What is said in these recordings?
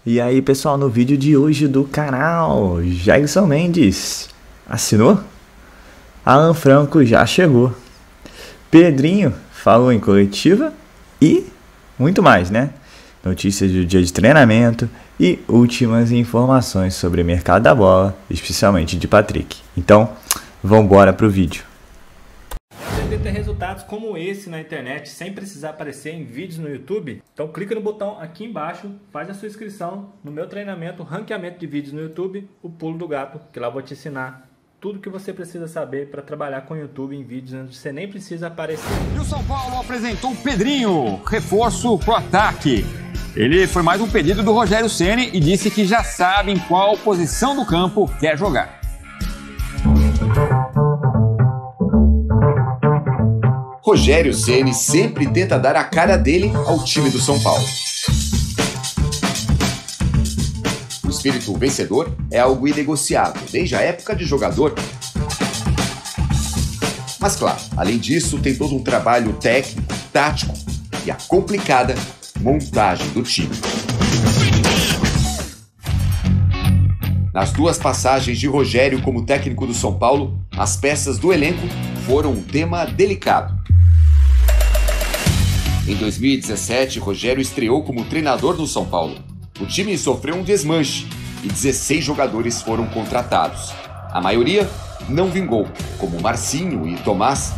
E aí pessoal, no vídeo de hoje do canal, Jailson Mendes assinou? Alan Franco já chegou, Pedrinho falou em coletiva e muito mais, né? Notícias do dia de treinamento e últimas informações sobre o mercado da bola, especialmente de Patrick. Então, vambora pro vídeo. Pretender ter resultados como esse na internet sem precisar aparecer em vídeos no YouTube? Então clica no botão aqui embaixo, faz a sua inscrição no meu treinamento, ranqueamento de vídeos no YouTube, o pulo do gato, que lá eu vou te ensinar tudo que você precisa saber para trabalhar com o YouTube em vídeos onde você nem precisa aparecer. E o São Paulo apresentou o Pedrinho, reforço pro ataque. Ele foi mais um pedido do Rogério Ceni e disse que já sabe em qual posição do campo quer jogar. Rogério Ceni sempre tenta dar a cara dele ao time do São Paulo. O espírito vencedor é algo inegociável, desde a época de jogador. Mas claro, além disso, tem todo um trabalho técnico, tático e a complicada montagem do time. Nas duas passagens de Rogério como técnico do São Paulo, as peças do elenco foram um tema delicado. Em 2017, Rogério estreou como treinador do São Paulo. O time sofreu um desmanche e 16 jogadores foram contratados. A maioria não vingou, como Marcinho e Tomás.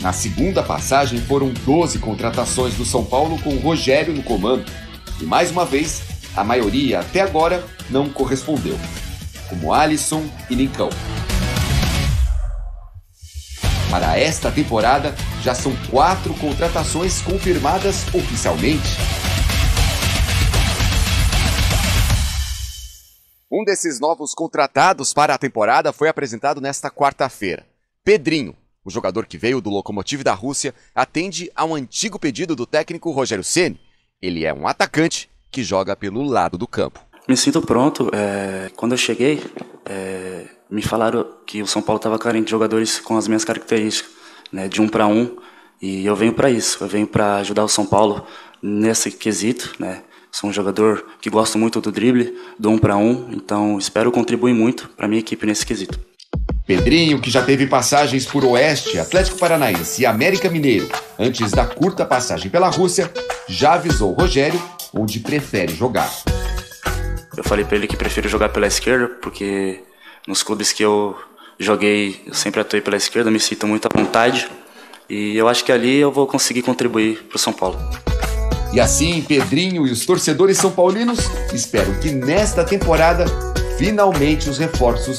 Na segunda passagem foram 12 contratações do São Paulo com o Rogério no comando. E mais uma vez, a maioria até agora não correspondeu, como Alisson e Nicão. Para esta temporada, já são 4 contratações confirmadas oficialmente. Um desses novos contratados para a temporada foi apresentado nesta quarta-feira. Pedrinho, o jogador que veio do Lokomotiv da Rússia, atende a um antigo pedido do técnico Rogério Ceni. Ele é um atacante que joga pelo lado do campo. Me sinto pronto. Quando eu cheguei, me falaram que o São Paulo estava carente de jogadores com as minhas características, né, de 1 para 1, e eu venho para isso. Eu venho para ajudar o São Paulo nesse quesito, né? Sou um jogador que gosto muito do drible, do 1 para 1, então espero contribuir muito para minha equipe nesse quesito. Pedrinho, que já teve passagens por Oeste, Atlético Paranaense e América Mineiro, antes da curta passagem pela Rússia, já avisou Rogério onde prefere jogar. Eu falei para ele que prefiro jogar pela esquerda, porque nos clubes que eu joguei, eu sempre atuei pela esquerda, me sinto muito à vontade, e eu acho que ali eu vou conseguir contribuir para o São Paulo. E assim, Pedrinho e os torcedores são paulinos esperam que nesta temporada, finalmente os reforços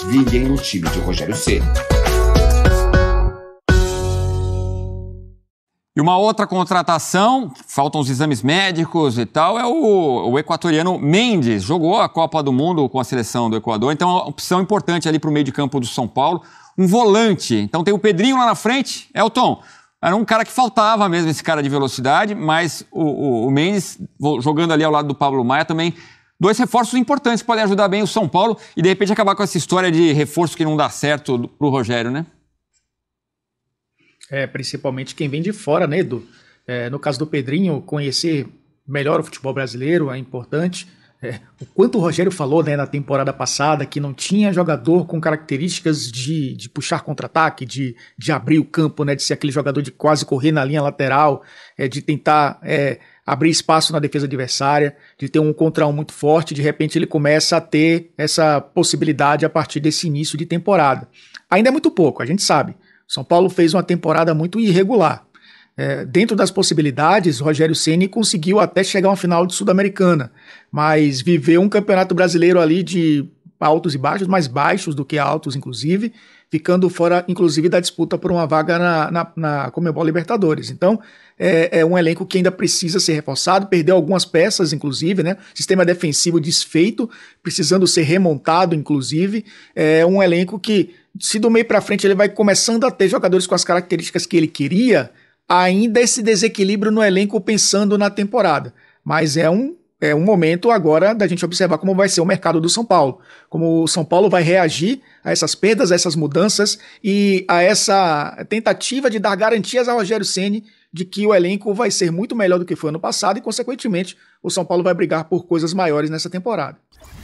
vinguem no time de Rogério Ceni. E uma outra contratação, faltam os exames médicos e tal, é o equatoriano Mendes. Jogou a Copa do Mundo com a seleção do Equador, então é uma opção importante ali para o meio de campo do São Paulo. Um volante, então tem o Pedrinho lá na frente. Elton, era um cara que faltava mesmo, esse cara de velocidade, mas o Mendes jogando ali ao lado do Pablo Maia também. 2 reforços importantes que podem ajudar bem o São Paulo e de repente acabar com essa história de reforço que não dá certo pro Rogério, né? Principalmente quem vem de fora, né, Edu? No caso do Pedrinho, conhecer melhor o futebol brasileiro é importante. O quanto o Rogério falou, né, na temporada passada que não tinha jogador com características de puxar contra-ataque, de abrir o campo, né, de ser aquele jogador de quase correr na linha lateral, de tentar abrir espaço na defesa adversária, de ter um contra um muito forte. De repente ele começa a ter essa possibilidade a partir desse início de temporada. Ainda é muito pouco, a gente sabe. São Paulo fez uma temporada muito irregular. Dentro das possibilidades, Rogério Ceni conseguiu até chegar a uma final de Sul-Americana, mas viveu um campeonato brasileiro ali de altos e baixos, mais baixos do que altos, inclusive, ficando fora, inclusive, da disputa por uma vaga na Conmebol Libertadores. Então, é um elenco que ainda precisa ser reforçado, perdeu algumas peças, inclusive, né? Sistema defensivo desfeito, precisando ser remontado, inclusive. É um elenco que, se do meio para frente ele vai começando a ter jogadores com as características que ele queria, ainda esse desequilíbrio no elenco pensando na temporada. Mas é um momento agora da gente observar como vai ser o mercado do São Paulo, como o São Paulo vai reagir a essas perdas, a essas mudanças e a essa tentativa de dar garantias ao Rogério Ceni de que o elenco vai ser muito melhor do que foi ano passado e, consequentemente, o São Paulo vai brigar por coisas maiores nessa temporada.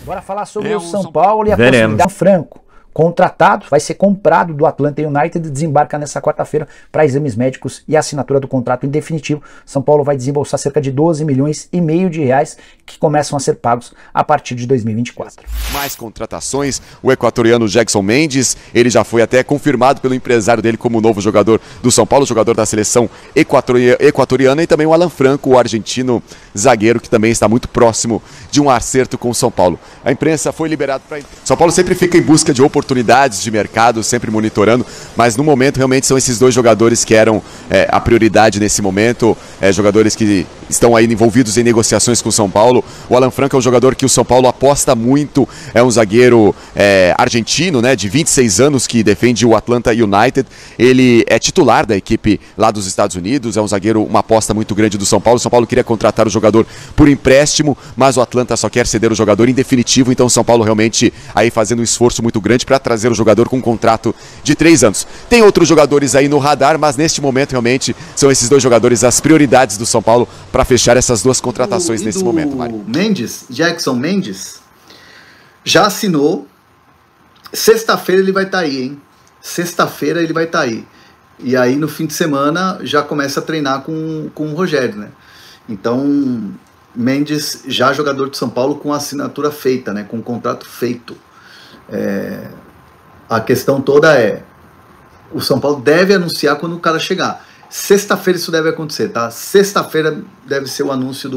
Bora falar sobre o São Paulo e a possibilidade. Franco, contratado, vai ser comprado do Atlanta United e desembarca nessa quarta-feira para exames médicos e assinatura do contrato em definitivo. São Paulo vai desembolsar cerca de 12,5 milhões de reais que começam a ser pagos a partir de 2024. Mais contratações, o equatoriano Jackson Mendes, ele já foi até confirmado pelo empresário dele como novo jogador do São Paulo, jogador da seleção equatoriana, e também o Alan Franco, o argentino zagueiro, que também está muito próximo de um acerto com o São Paulo. A imprensa foi liberada para... São Paulo sempre fica em busca de oportunidades de mercado, sempre monitorando, mas no momento realmente são esses dois jogadores que eram a prioridade nesse momento, jogadores que estão aí envolvidos em negociações com o São Paulo. O Alan Franco é um jogador que o São Paulo aposta muito, é um zagueiro argentino, né, de 26 anos, que defende o Atlanta United. Ele é titular da equipe lá dos Estados Unidos, é um zagueiro, uma aposta muito grande do São Paulo. O São Paulo queria contratar o jogador por empréstimo, mas o Atlanta só quer ceder o jogador em definitivo, então o São Paulo realmente aí fazendo um esforço muito grande para trazer o jogador com um contrato de 3 anos. Tem outros jogadores aí no radar, mas neste momento realmente são esses dois jogadores as prioridades do São Paulo para fechar essas duas contratações nesse momento, Mário. Jackson Mendes, já assinou. Sexta-feira ele vai estar aí, hein? Sexta-feira ele vai estar aí. E aí no fim de semana já começa a treinar com o Rogério, né? Então, Mendes já jogador de São Paulo com a assinatura feita, né? Com o contrato feito. A questão toda é, o São Paulo deve anunciar quando o cara chegar. Sexta-feira isso deve acontecer, tá? Sexta-feira deve ser o anúncio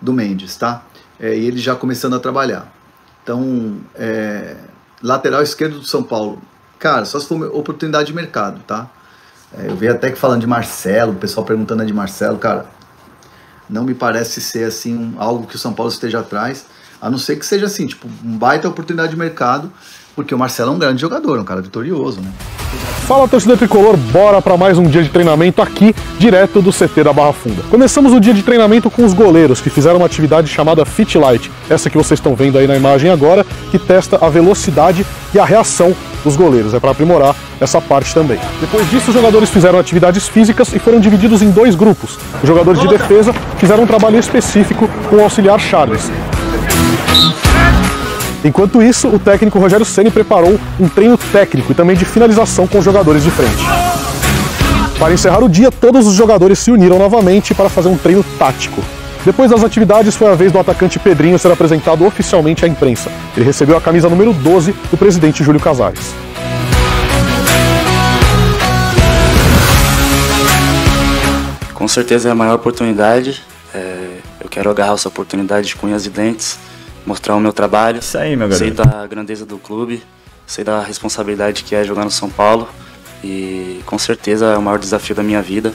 do Mendes, tá? E ele já começando a trabalhar. Então, lateral esquerdo do São Paulo. Cara, só se for oportunidade de mercado, tá? Eu vi até que falando de Marcelo, o pessoal perguntando de Marcelo, cara, não me parece ser assim algo que o São Paulo esteja atrás, a não ser que seja assim, tipo, um baita oportunidade de mercado, porque o Marcelo é um grande jogador, um cara vitorioso, né? Fala, torcida tricolor, bora para mais um dia de treinamento aqui, direto do CT da Barra Funda. Começamos o dia de treinamento com os goleiros, que fizeram uma atividade chamada Fit Light, essa que vocês estão vendo aí na imagem agora, que testa a velocidade e a reação dos goleiros, é para aprimorar essa parte também. Depois disso, os jogadores fizeram atividades físicas e foram divididos em 2 grupos. Os jogadores de defesa fizeram um trabalho específico com o auxiliar Charles. Enquanto isso, o técnico Rogério Ceni preparou um treino técnico e também de finalização com os jogadores de frente. Para encerrar o dia, todos os jogadores se uniram novamente para fazer um treino tático. Depois das atividades, foi a vez do atacante Pedrinho ser apresentado oficialmente à imprensa. Ele recebeu a camisa número 12 do presidente Júlio Casares. Com certeza é a maior oportunidade. Eu quero agarrar essa oportunidade de cunhas e dentes, mostrar o meu trabalho. Isso aí, meu garoto. Sei da grandeza do clube, sei da responsabilidade que é jogar no São Paulo e com certeza é o maior desafio da minha vida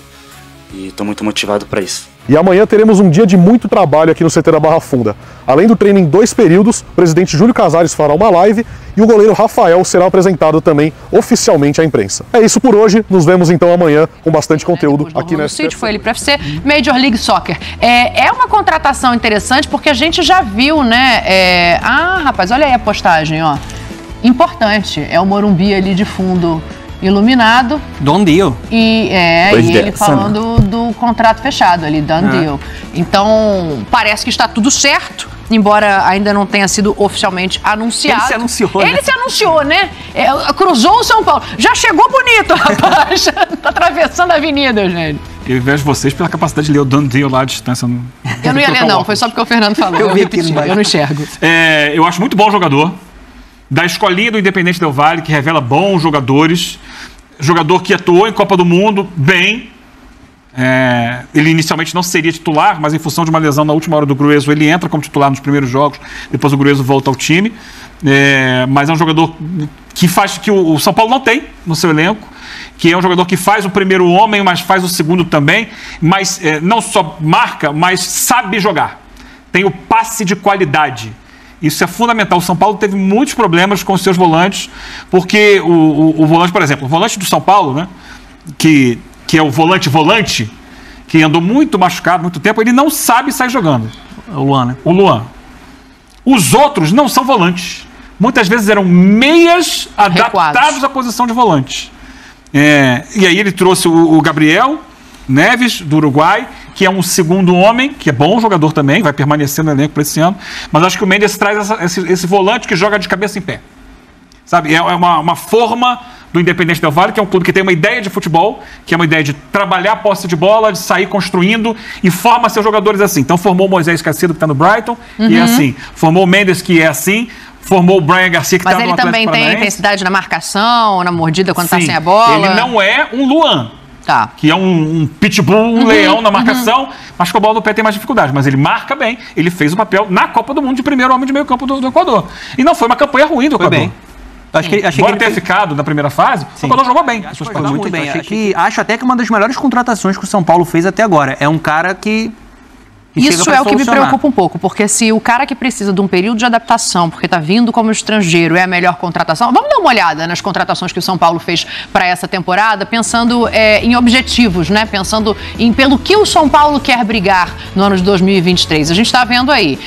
e estou muito motivado para isso. E amanhã teremos um dia de muito trabalho aqui no CT da Barra Funda. Além do treino em 2 períodos, o presidente Júlio Casares fará uma live e o goleiro Rafael será apresentado também oficialmente à imprensa. É isso por hoje, nos vemos então amanhã com bastante conteúdo aqui nesse City. Foi ele para FC Major League Soccer. É uma contratação interessante porque a gente já viu, né? Rapaz, olha aí a postagem, ó. Importante, é o Morumbi ali de fundo iluminado. Done deal. E ele falando do contrato fechado ali, done deal. Então, parece que está tudo certo, embora ainda não tenha sido oficialmente anunciado. Ele se anunciou, né? Ele se anunciou, né? Cruzou o São Paulo. Já chegou bonito, rapaz. Tá atravessando a avenida, gente. Eu invejo vocês pela capacidade de ler o done deal lá à distância. Eu não ia ler, não. Foi só porque o Fernando falou. Eu não enxergo. Eu acho muito bom o jogador. Da escolinha do Independente Del Valle, que revela bons jogadores. Jogador que atuou em Copa do Mundo bem. Ele inicialmente não seria titular, mas em função de uma lesão na última hora do Gruezo, ele entra como titular nos primeiros jogos. Depois o Gruezo volta ao time. Mas é um jogador que faz que o São Paulo não tem no seu elenco. Que é um jogador que faz o primeiro homem, mas faz o segundo também. Mas não só marca, mas sabe jogar. Tem o passe de qualidade. Isso é fundamental. O São Paulo teve muitos problemas com os seus volantes, porque o volante, por exemplo, o volante do São Paulo, né, que é o volante, que andou muito machucado muito tempo, ele não sabe sair jogando. O Luan, né? O Luan. Os outros não são volantes. Muitas vezes eram meias adaptados à posição de volante. E aí ele trouxe o Gabriel, Neves, do Uruguai, que é um segundo homem, que é bom jogador também, vai permanecer no elenco para esse ano, mas acho que o Mendes traz esse volante que joga de cabeça em pé. Sabe? É uma forma do Independente Del Valle, que é um clube que tem uma ideia de futebol, que é uma ideia de trabalhar a posse de bola, de sair construindo e forma seus jogadores assim. Então formou o Moisés Caicedo, que está no Brighton, e é assim. Formou o Mendes, que é assim. Formou o Brian Garcia, que está no Atlético Paranaense. Mas ele também tem intensidade na marcação, na mordida quando está sem a bola? Ele não é um Luan. Tá. Que é um pitbull, um leão na marcação, mas com a bola no pé tem mais dificuldade. Mas ele marca bem, ele fez o papel na Copa do Mundo de primeiro homem de meio campo do Equador. E não foi uma campanha ruim do Equador. Foi bem. Embora ter ficado na primeira fase, o Equador jogou bem. Jogou muito bem. Acho até que uma das melhores contratações que o São Paulo fez até agora. É um cara que isso é o que me preocupa um pouco, porque se o cara que precisa de um período de adaptação, porque está vindo como estrangeiro, é a melhor contratação, vamos dar uma olhada nas contratações que o São Paulo fez para essa temporada, pensando em objetivos, né? Pensando pelo que o São Paulo quer brigar no ano de 2023. A gente está vendo aí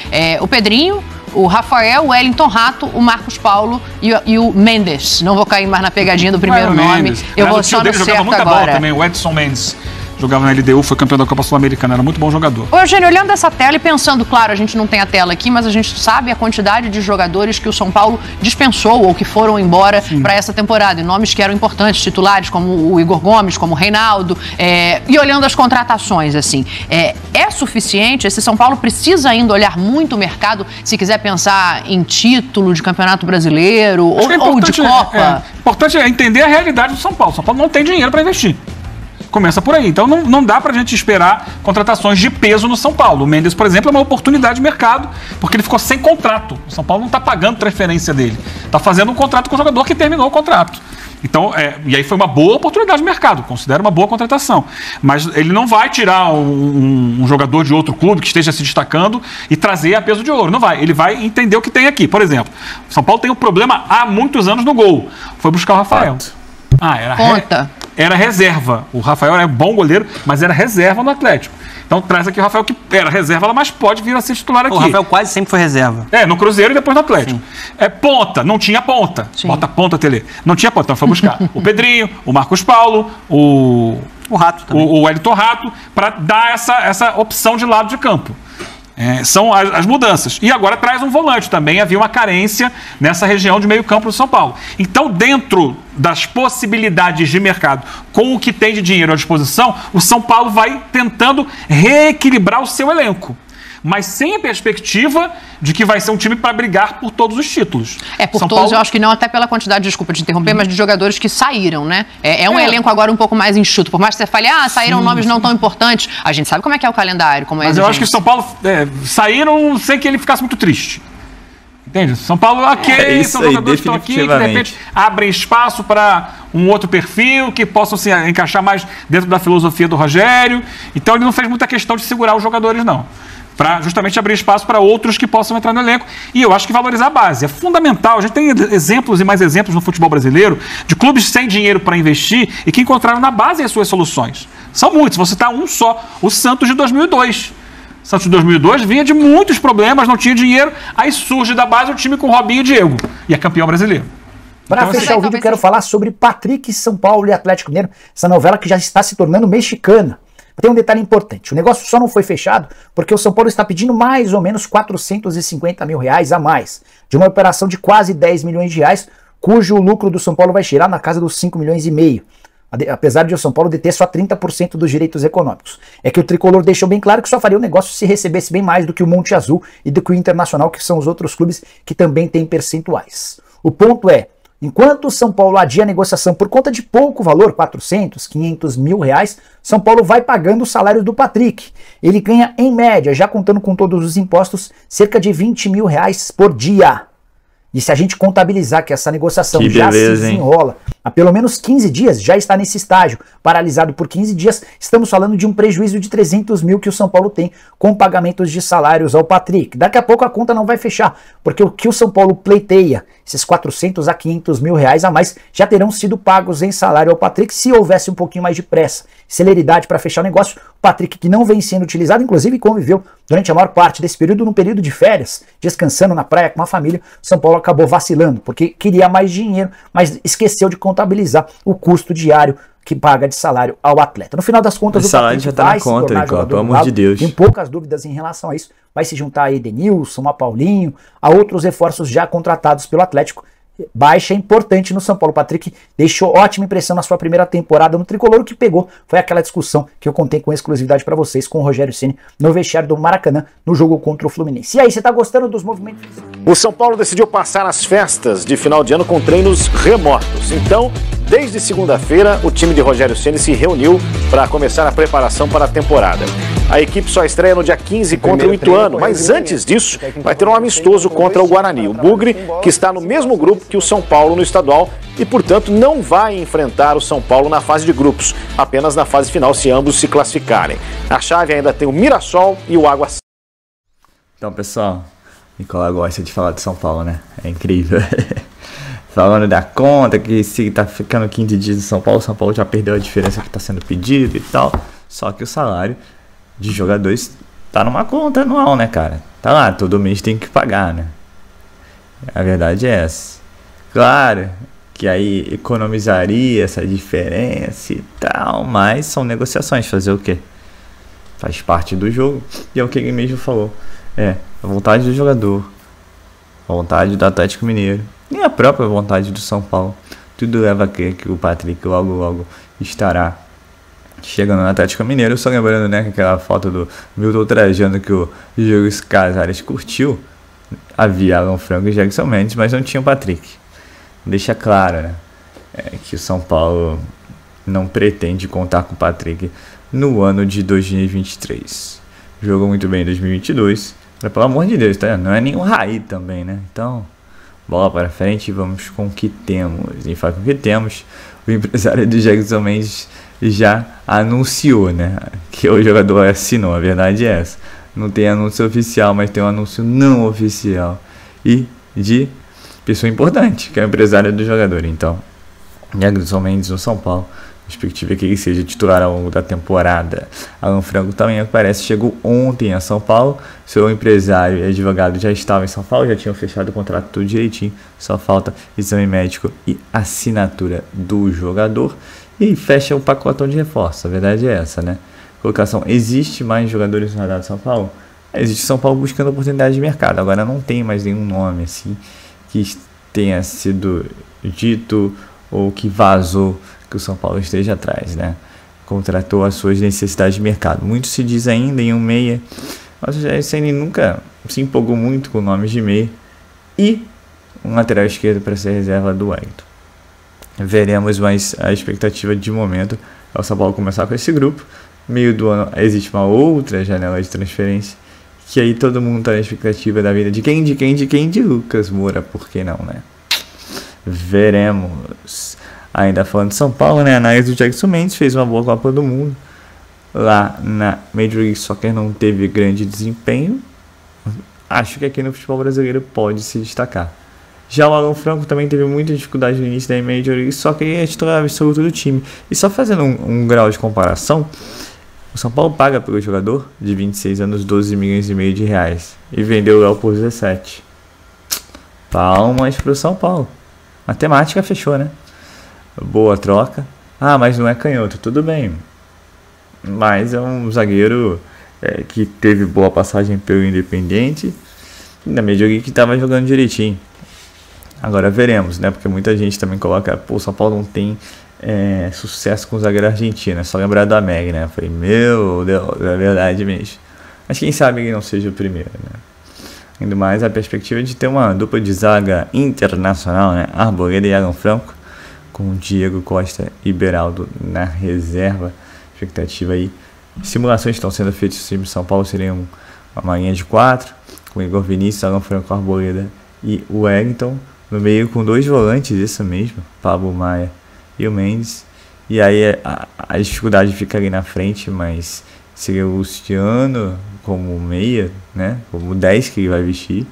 o Pedrinho, o Rafael, o Wellington Rato, o Marcos Paulo e o Mendes. Não vou cair mais na pegadinha do primeiro nome. Eu vou só no certo muita agora. Bola também, o Edson Mendes. Jogava na LDU, foi campeão da Copa Sul-Americana, era muito bom jogador. Ô, Eugênio, olhando essa tela e pensando, claro, a gente não tem a tela aqui, mas a gente sabe a quantidade de jogadores que o São Paulo dispensou ou que foram embora para essa temporada. E nomes que eram importantes, titulares, como o Igor Gomes, como o Reinaldo. E olhando as contratações, assim, é suficiente? Esse São Paulo precisa ainda olhar muito o mercado se quiser pensar em título de Campeonato Brasileiro ou de Copa? Importante é entender a realidade do São Paulo. O São Paulo não tem dinheiro para investir. Começa por aí. Então não dá pra gente esperar contratações de peso no São Paulo. O Mendes, por exemplo, é uma oportunidade de mercado, porque ele ficou sem contrato. O São Paulo não tá pagando transferência dele. Tá fazendo um contrato com o jogador que terminou o contrato. Então, e aí foi uma boa oportunidade de mercado, considero uma boa contratação. Mas ele não vai tirar um jogador de outro clube que esteja se destacando e trazer a peso de ouro. Não vai. Ele vai entender o que tem aqui. Por exemplo, o São Paulo tem um problema há muitos anos no gol. Foi buscar o Rafael. Era reserva. O Rafael era bom goleiro, mas era reserva no Atlético. Então traz aqui o Rafael, que era reserva, mas pode vir a ser titular aqui. O Rafael quase sempre foi reserva. No Cruzeiro e depois no Atlético. Ponta, não tinha ponta. Sim. Bota ponta, Tele. Não tinha ponta, então foi buscar o Pedrinho, o Marcos Paulo, o Rato também. O Wellington Rato, para dar essa opção de lado de campo. São as mudanças. E agora traz um volante. Também havia uma carência nessa região de meio campo do São Paulo. Então, dentro das possibilidades de mercado, com o que tem de dinheiro à disposição, o São Paulo vai tentando reequilibrar o seu elenco. Mas sem a perspectiva de que vai ser um time para brigar por todos os títulos. Por São todos, Paulo... eu acho que não, até pela quantidade, desculpa te interromper, mas de jogadores que saíram, né? Um elenco agora um pouco mais enxuto. Por mais que você fale, saíram nomes não tão importantes, a gente sabe como é que é o calendário, como mas eu acho que o São Paulo saíram sem que ele ficasse muito triste. Entende? São Paulo, são jogadores que estão aqui, que de repente abrem espaço para um outro perfil, que possam se encaixar mais dentro da filosofia do Rogério. Então ele não fez muita questão de segurar os jogadores, não. Para justamente abrir espaço para outros que possam entrar no elenco. E eu acho que valorizar a base é fundamental. A gente tem exemplos e mais exemplos no futebol brasileiro de clubes sem dinheiro para investir e que encontraram na base as suas soluções. São muitos, vou citar um só, o Santos de 2002. O Santos de 2002 vinha de muitos problemas, não tinha dinheiro, aí surge da base o time com Robinho e Diego, e é campeão brasileiro. Para fechar o vídeo, quero falar sobre Patrick, São Paulo e Atlético Mineiro, essa novela que já está se tornando mexicana. Tem um detalhe importante, o negócio só não foi fechado porque o São Paulo está pedindo mais ou menos 450 mil reais a mais, de uma operação de quase 10 milhões de reais, cujo lucro do São Paulo vai girar na casa dos 5 milhões e meio, apesar de o São Paulo deter só 30% dos direitos econômicos. É que o Tricolor deixou bem claro que só faria o negócio se recebesse bem mais do que o Monte Azul e do que o Internacional, que são os outros clubes que também têm percentuais. O ponto é, enquanto o São Paulo adia a negociação por conta de pouco valor, 400, 500 mil reais, São Paulo vai pagando o salário do Patrick. Ele ganha, em média, já contando com todos os impostos, cerca de 20 mil reais por dia. E se a gente contabilizar que essa negociação já se desenrola há pelo menos 15 dias, já está nesse estágio, paralisado por 15 dias, estamos falando de um prejuízo de 300 mil que o São Paulo tem com pagamentos de salários ao Patrick. Daqui a pouco a conta não vai fechar, porque o que o São Paulo pleiteia, esses 400 a 500 mil reais a mais, já terão sido pagos em salário ao Patrick se houvesse um pouquinho mais de pressa, celeridade para fechar o negócio. O Patrick, que não vem sendo utilizado, inclusive conviveu durante a maior parte desse período, num período de férias, descansando na praia com a família, São Paulo acabou vacilando, porque queria mais dinheiro, mas esqueceu de contabilizar o custo diário que paga de salário ao atleta. No final das contas, o salário já tá na conta, Nicó, pelo amor de Deus. Tem poucas dúvidas em relação a isso. Vai se juntar a Edenilson, a Paulinho, a outros reforços já contratados pelo Atlético. Baixa importante no São Paulo. O Patrick deixou ótima impressão na sua primeira temporada no Tricolor. O que pegou foi aquela discussão que eu contei com exclusividade para vocês com o Rogério Ceni no vestiário do Maracanã no jogo contra o Fluminense. E aí, você tá gostando dos movimentos? O São Paulo decidiu passar as festas de final de ano com treinos remotos. Então, desde segunda-feira, o time de Rogério Ceni se reuniu para começar a preparação para a temporada. A equipe só estreia no dia 15 contra o Ituano, mas antes disso vai ter um amistoso contra o Guarani. O Bugre, que está no mesmo grupo que o São Paulo no estadual e, portanto, não vai enfrentar o São Paulo na fase de grupos, apenas na fase final se ambos se classificarem. A chave ainda tem o Mirassol e o Água Santa. Então, pessoal, Nicolau gosta de falar de São Paulo, né? É incrível. Falando da conta, que se tá ficando 15 dias em São Paulo já perdeu a diferença que está sendo pedido e tal. Só que o salário de jogadores tá numa conta anual, né, cara? Tá lá, todo mês tem que pagar, né? A verdade é essa. Claro que aí economizaria essa diferença e tal, mas são negociações, fazer o quê? Faz parte do jogo. E é o que ele mesmo falou. A vontade do jogador, a vontade do Atlético Mineiro e a própria vontade do São Paulo. Tudo leva a crer que o Patrick logo estará chegando no Atlético Mineiro. Só lembrando, né, que aquela foto do Milton Trajano que o Júlio Casares curtiu, havia Alan Franco e Jackson Mendes, mas não tinha o Patrick. Deixa claro, né, que o São Paulo não pretende contar com o Patrick no ano de 2023. Jogou muito bem em 2022, mas pelo amor de Deus, tá? Não é nenhum Raí também, né? Então, bola para frente e vamos com o que temos. E com o que temos, o empresário do Jackson Mendes já anunciou, né, que o jogador assinou. A verdade é essa. Não tem anúncio oficial, mas tem um anúncio não oficial e de pessoa importante, que é o empresário do jogador. Então, Jackson Mendes no São Paulo, perspectiva é que ele seja titular ao longo da temporada. Alan Franco também, parece, chegou ontem a São Paulo. Seu empresário e advogado já estavam em São Paulo, já tinham fechado o contrato tudo direitinho, só falta exame médico e assinatura do jogador. E fecha o pacotão de reforço, a verdade é essa, né? Colocação, existe mais jogadores no radar de São Paulo? Existe São Paulo buscando oportunidade de mercado, agora não tem mais nenhum nome assim que tenha sido dito ou que vazou que o São Paulo esteja atrás, né? Contratou as suas necessidades de mercado. Muito se diz ainda em um meia, mas o Jair Ceni nunca se empolgou muito com nomes de meia e um lateral esquerdo para ser reserva do Wellington. Veremos, mas a expectativa de momento é o São Paulo começar com esse grupo. Meio do ano existe uma outra janela de transferência, que aí todo mundo está na expectativa da vida de quem? De Lucas Moura, por que não, né? Veremos. Ainda falando de São Paulo, né? A análise do Jackson Mendes fez uma boa Copa do Mundo. Lá na Major League Soccer não teve grande desempenho. Acho que aqui no futebol brasileiro pode se destacar. Já o Alan Franco também teve muita dificuldade no início da Major League Soccer e é titular absoluto do time. E só fazendo um grau de comparação, o São Paulo paga pelo jogador de 26 anos 12 milhões e meio de reais e vendeu o Léo por 17. Palmas pro São Paulo. Matemática fechou, né? Boa troca. Ah, mas não é canhoto, tudo bem. Mas é um zagueiro que teve boa passagem pelo Independiente e na Major League que estava jogando direitinho. Agora veremos, né? Porque muita gente também coloca, pô, o São Paulo não tem sucesso com o zagueiro argentino. É só lembrar do Ameg, né? Eu falei, meu Deus, é verdade mesmo. Mas quem sabe ele não seja o primeiro, né? Ainda mais a perspectiva de ter uma dupla de zaga internacional, né? Arboleda e Alan Franco, com Diego Costa e Beraldo na reserva. Expectativa aí. Simulações estão sendo feitas no time de São Paulo, seriam uma linha de 4, com Igor Vinícius, Alan Franco, Arboleda e o Wellington. No meio com 2 volantes, isso mesmo, Pablo Maia e o Mendes. E aí a dificuldade fica ali na frente, mas seria o Luciano como meia, né? Como 10 que ele vai vestir.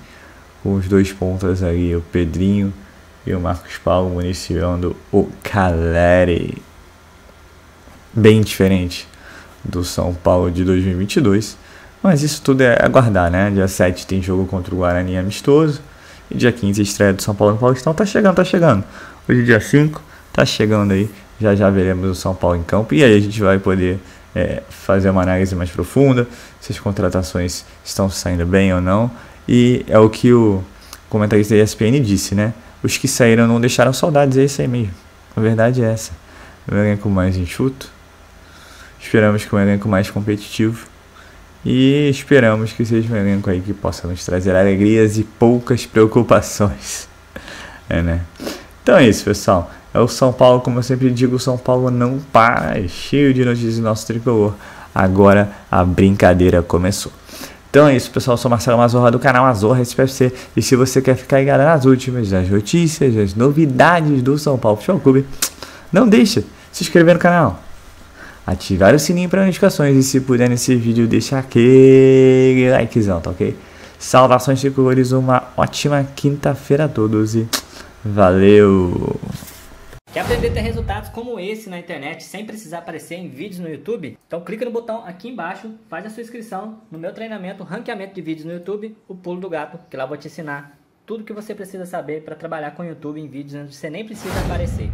Com os 2 pontas ali, o Pedrinho e o Marcos Paulo municiando o Caleri. Bem diferente do São Paulo de 2022. Mas isso tudo é aguardar, né? Dia 7 tem jogo contra o Guarani amistoso. E dia 15 estreia do São Paulo no Paulistão. Tá chegando. Hoje dia 5, tá chegando aí. Já já veremos o São Paulo em campo e aí a gente vai poder fazer uma análise mais profunda, se as contratações estão saindo bem ou não. E é o que o comentarista da ESPN disse, né? Os que saíram não deixaram saudades, é isso aí mesmo. A verdade é essa. Um elenco mais enxuto. Esperamos que um elenco mais competitivo. E esperamos que seja um elenco aí que possa nos trazer alegrias e poucas preocupações. Né? Então é isso, pessoal. É o São Paulo, como eu sempre digo, o São Paulo não para. É cheio de notícias do nosso tricolor. Agora a brincadeira começou. Então é isso, pessoal. Eu sou Marcelo Mazorra do canal Mazorra SPFC. E se você quer ficar ligado nas últimas, das notícias, das novidades do São Paulo Futebol Clube, não deixa de se inscrever no canal, ativar o sininho para notificações e, se puder, nesse vídeo, deixar aquele likezão, tá ok? Saudações tricolores, uma ótima quinta-feira a todos e valeu! Quer aprender a ter resultados como esse na internet sem precisar aparecer em vídeos no YouTube? Então clica no botão aqui embaixo, faz a sua inscrição no meu treinamento Ranqueamento de Vídeos no YouTube, o Pulo do Gato, que lá eu vou te ensinar tudo que você precisa saber para trabalhar com o YouTube em vídeos onde você nem precisa aparecer.